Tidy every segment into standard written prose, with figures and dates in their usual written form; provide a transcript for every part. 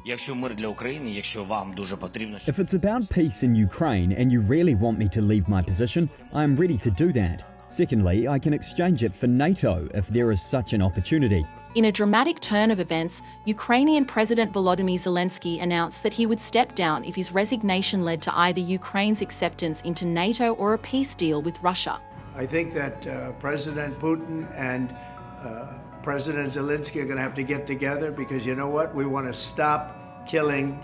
If it's about peace in Ukraine and you really want me to leave my position, I am ready to do that. Secondly, I can exchange it for NATO if there is such an opportunity. In a dramatic turn of events, Ukrainian President Volodymyr Zelensky announced that he would step down if his resignation led to either Ukraine's acceptance into NATO or a peace deal with Russia. I think that President Putin and President Zelensky are going to have to get together because you know what? We want to stop killing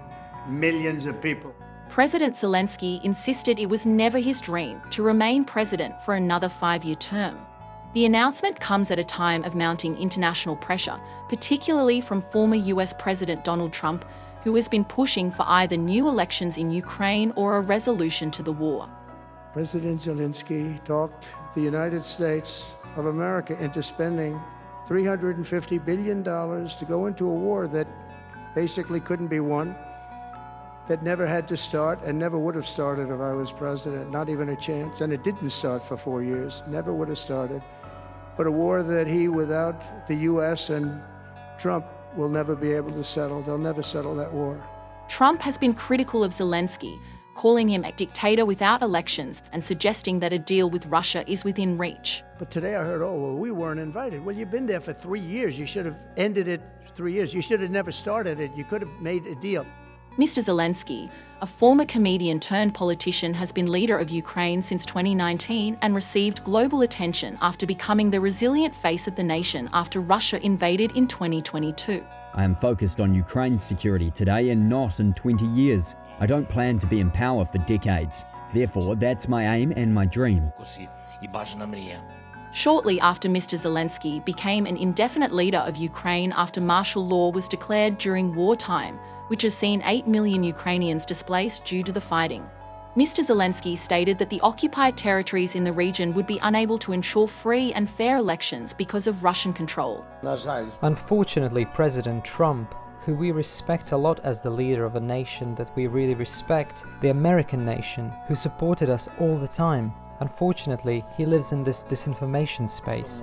millions of people. President Zelensky insisted it was never his dream to remain president for another 5-year term. The announcement comes at a time of mounting international pressure, particularly from former US President Donald Trump, who has been pushing for either new elections in Ukraine or a resolution to the war. President Zelensky talked the United States of America into spending $350 billion to go into a war that basically couldn't be won, that never had to start and never would have started if I was president, not even a chance. And it didn't start for 4 years, never would have started. But a war that he, without the US and Trump, will never be able to settle. They'll never settle that war. Trump has been critical of Zelensky, calling him a dictator without elections and suggesting that a deal with Russia is within reach. But today I heard, oh, well, we weren't invited. Well, you've been there for 3 years. You should have ended it 3 years. You should have never started it. You could have made a deal. Mr. Zelensky, a former comedian turned politician, has been leader of Ukraine since 2019 and received global attention after becoming the resilient face of the nation after Russia invaded in 2022. I am focused on Ukraine's security today and not in 20 years. I don't plan to be in power for decades. Therefore, that's my aim and my dream. Shortly after Mr. Zelensky became an indefinite leader of Ukraine after martial law was declared during wartime, which has seen 8 million Ukrainians displaced due to the fighting. Mr. Zelensky stated that the occupied territories in the region would be unable to ensure free and fair elections because of Russian control. Unfortunately, President Trump, who we respect a lot as the leader of a nation that we really respect, the American nation, who supported us all the time, unfortunately, he lives in this disinformation space.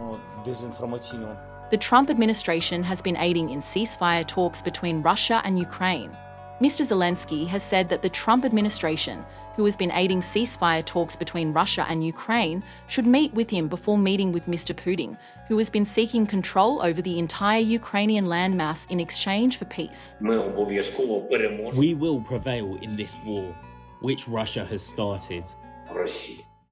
The Trump administration has been aiding in ceasefire talks between Russia and Ukraine. Mr. Zelensky has said that the Trump administration, who has been aiding ceasefire talks between Russia and Ukraine, should meet with him before meeting with Mr. Putin, who has been seeking control over the entire Ukrainian landmass in exchange for peace. We will prevail in this war, which Russia has started.